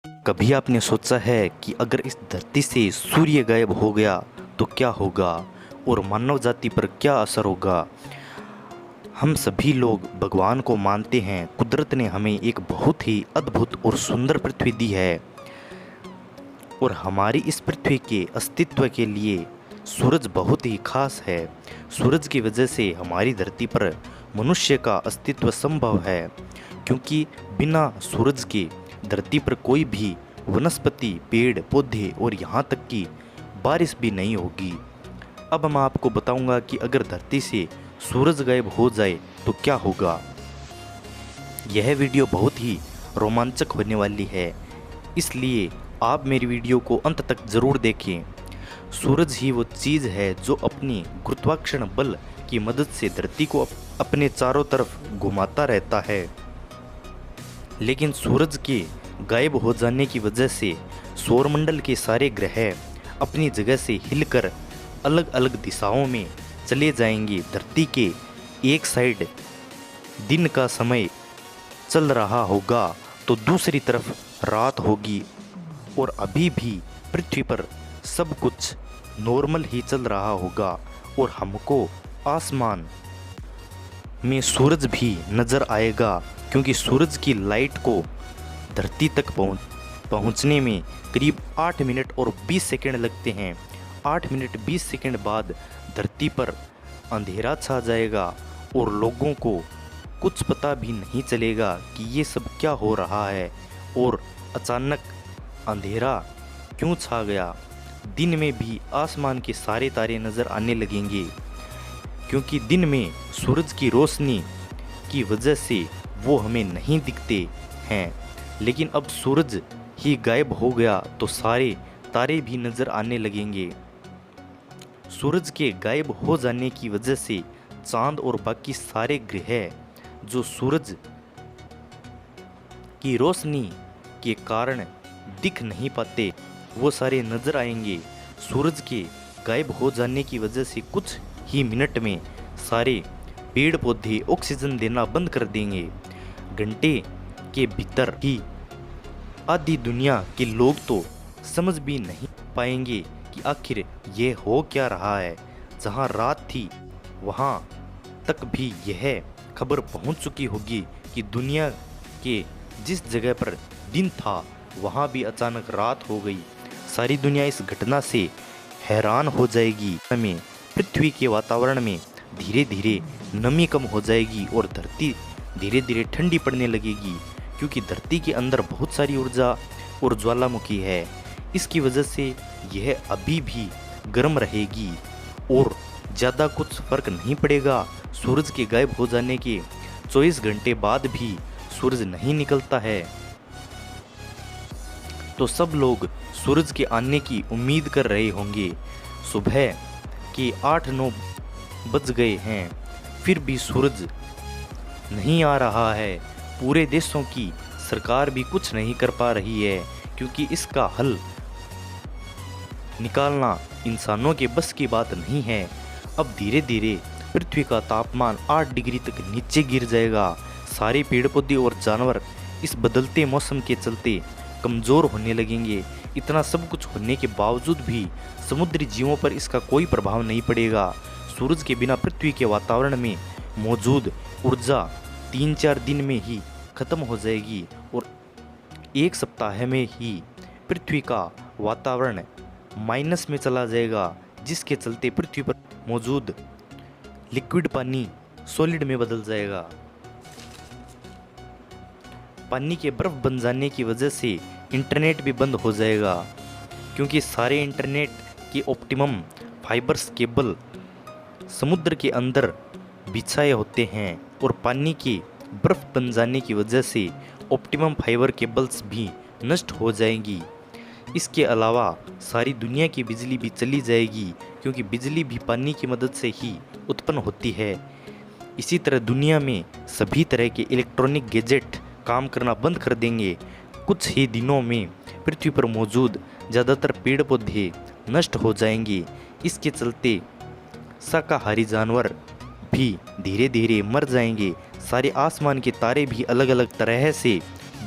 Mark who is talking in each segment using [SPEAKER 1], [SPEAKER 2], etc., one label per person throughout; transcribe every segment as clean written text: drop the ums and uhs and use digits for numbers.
[SPEAKER 1] कभी आपने सोचा है कि अगर इस धरती से सूर्य गायब हो गया तो क्या होगा और मानव जाति पर क्या असर होगा। हम सभी लोग भगवान को मानते हैं। कुदरत ने हमें एक बहुत ही अद्भुत और सुंदर पृथ्वी दी है और हमारी इस पृथ्वी के अस्तित्व के लिए सूरज बहुत ही खास है। सूरज की वजह से हमारी धरती पर मनुष्य का अस्तित्व संभव है, क्योंकि बिना सूरज के धरती पर कोई भी वनस्पति, पेड़ पौधे और यहाँ तक कि बारिश भी नहीं होगी। अब मैं आपको बताऊंगा कि अगर धरती से सूरज गायब हो जाए तो क्या होगा। यह वीडियो बहुत ही रोमांचक होने वाली है, इसलिए आप मेरी वीडियो को अंत तक ज़रूर देखें। सूरज ही वो चीज़ है जो अपनी गुरुत्वाकर्षण बल की मदद से धरती को अपने चारों तरफ घुमाता रहता है। लेकिन सूरज के गायब हो जाने की वजह से सौरमंडल के सारे ग्रह अपनी जगह से हिलकर अलग अलग दिशाओं में चले जाएंगे। धरती के एक साइड दिन का समय चल रहा होगा तो दूसरी तरफ रात होगी, और अभी भी पृथ्वी पर सब कुछ नॉर्मल ही चल रहा होगा और हमको आसमान में सूरज भी नज़र आएगा, क्योंकि सूरज की लाइट को धरती तक पहुंचने में करीब 8 मिनट और 20 सेकंड लगते हैं। 8 मिनट 20 सेकंड बाद धरती पर अंधेरा छा जाएगा और लोगों को कुछ पता भी नहीं चलेगा कि ये सब क्या हो रहा है और अचानक अंधेरा क्यों छा गया। दिन में भी आसमान के सारे तारे नज़र आने लगेंगे, क्योंकि दिन में सूरज की रोशनी की वजह से वो हमें नहीं दिखते हैं। लेकिन अब सूरज ही गायब हो गया तो सारे तारे भी नज़र आने लगेंगे। सूरज के गायब हो जाने की वजह से चांद और बाकी सारे ग्रह जो सूरज की रोशनी के कारण दिख नहीं पाते, वो सारे नज़र आएंगे। सूरज के गायब हो जाने की वजह से कुछ ही मिनट में सारे पेड़ पौधे ऑक्सीजन देना बंद कर देंगे। घंटे के भीतर ही आधी दुनिया के लोग तो समझ भी नहीं पाएंगे कि आखिर ये हो क्या रहा है। जहाँ रात थी वहाँ तक भी यह खबर पहुँच चुकी होगी कि दुनिया के जिस जगह पर दिन था वहाँ भी अचानक रात हो गई। सारी दुनिया इस घटना से हैरान हो जाएगी। हमें पृथ्वी के वातावरण में धीरे धीरे नमी कम हो जाएगी और धरती धीरे धीरे ठंडी पड़ने लगेगी, क्योंकि धरती के अंदर बहुत सारी ऊर्जा और ज्वालामुखी है। इसकी वजह से यह अभी भी गर्म रहेगी और ज़्यादा कुछ फर्क नहीं पड़ेगा। सूरज के गायब हो जाने के 24 घंटे बाद भी सूरज नहीं निकलता है तो सब लोग सूरज के आने की उम्मीद कर रहे होंगे। सुबह के 8-9 बज गए हैं, फिर भी सूरज नहीं आ रहा है। पूरे देशों की सरकार भी कुछ नहीं कर पा रही है, क्योंकि इसका हल निकालना इंसानों के बस की बात नहीं है। अब धीरे धीरे पृथ्वी का तापमान 8 डिग्री तक नीचे गिर जाएगा। सारे पेड़ पौधे और जानवर इस बदलते मौसम के चलते कमज़ोर होने लगेंगे। इतना सब कुछ होने के बावजूद भी समुद्री जीवों पर इसका कोई प्रभाव नहीं पड़ेगा। सूरज के बिना पृथ्वी के वातावरण में मौजूद ऊर्जा 3-4 दिन में ही खत्म हो जाएगी और एक सप्ताह में ही पृथ्वी का वातावरण माइनस में चला जाएगा, जिसके चलते पृथ्वी पर मौजूद लिक्विड पानी सॉलिड में बदल जाएगा। पानी के बर्फ बन जाने की वजह से इंटरनेट भी बंद हो जाएगा, क्योंकि सारे इंटरनेट के ऑप्टिमम फाइबर्स केबल समुद्र के अंदर बिछाए होते हैं और पानी की बर्फ बन जाने की वजह से ऑप्टिमम फाइबर केबल्स भी नष्ट हो जाएंगी। इसके अलावा सारी दुनिया की बिजली भी चली जाएगी, क्योंकि बिजली भी पानी की मदद से ही उत्पन्न होती है। इसी तरह दुनिया में सभी तरह के इलेक्ट्रॉनिक गैजेट काम करना बंद कर देंगे। कुछ ही दिनों में पृथ्वी पर मौजूद ज़्यादातर पेड़ पौधे नष्ट हो जाएंगे। इसके चलते शाकाहारी जानवर भी धीरे धीरे मर जाएंगे। सारे आसमान के तारे भी अलग अलग तरह से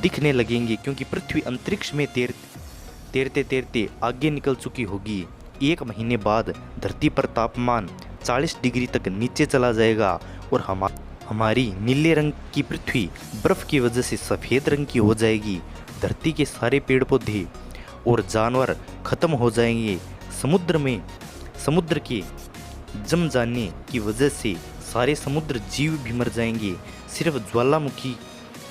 [SPEAKER 1] दिखने लगेंगे, क्योंकि पृथ्वी अंतरिक्ष में तैरते तैरते आगे निकल चुकी होगी। 1 महीने बाद धरती पर तापमान 40 डिग्री तक नीचे चला जाएगा और हमारी नीले रंग की पृथ्वी बर्फ़ की वजह से सफ़ेद रंग की हो जाएगी। धरती के सारे पेड़ पौधे और जानवर खत्म हो जाएंगे। समुद्र के जम जाने की वजह से सारे समुद्र जीव भी मर जाएंगे। सिर्फ ज्वालामुखी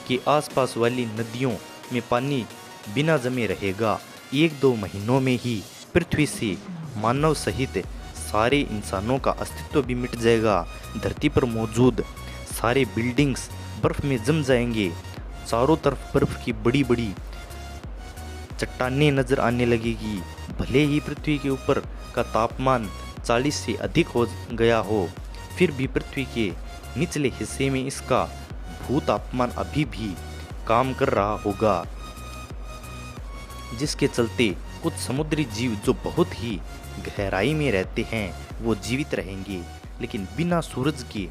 [SPEAKER 1] के आसपास वाली नदियों में पानी बिना जमे रहेगा। 1-2 महीनों में ही पृथ्वी से मानव सहित सारे इंसानों का अस्तित्व भी मिट जाएगा। धरती पर मौजूद सारे बिल्डिंग्स बर्फ़ में जम जाएंगे। चारों तरफ बर्फ़ की बड़ी बड़ी चट्टानें नज़र आने लगेगी। भले ही पृथ्वी के ऊपर का तापमान 40 से अधिक हो गया हो, फिर भी पृथ्वी के निचले हिस्से में इसका भूतापमान अभी भी काम कर रहा होगा, जिसके चलते कुछ समुद्री जीव जो बहुत ही गहराई में रहते हैं वो जीवित रहेंगे। लेकिन बिना सूरज के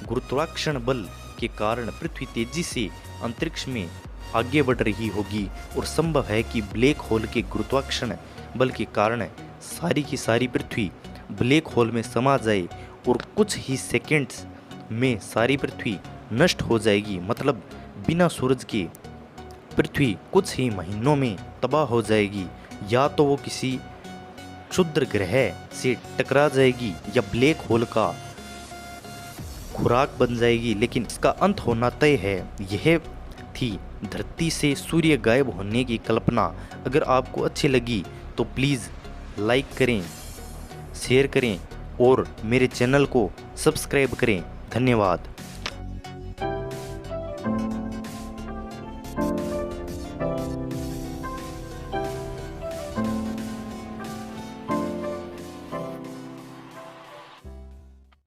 [SPEAKER 1] गुरुत्वाकर्षण बल के कारण पृथ्वी तेजी से अंतरिक्ष में आगे बढ़ रही होगी और संभव है कि ब्लैक होल के गुरुत्वाकर्षण बल के कारण सारी की सारी पृथ्वी ब्लैक होल में समा जाए और कुछ ही सेकंड्स में सारी पृथ्वी नष्ट हो जाएगी। मतलब बिना सूरज के पृथ्वी कुछ ही महीनों में तबाह हो जाएगी। या तो वो किसी क्षुद्र ग्रह से टकरा जाएगी या ब्लैक होल का खुराक बन जाएगी, लेकिन इसका अंत होना तय है। यह थी धरती से सूर्य गायब होने की कल्पना। अगर आपको अच्छी लगी तो प्लीज़ लाइक करें, शेयर करें और मेरे चैनल को सब्सक्राइब करें। धन्यवाद।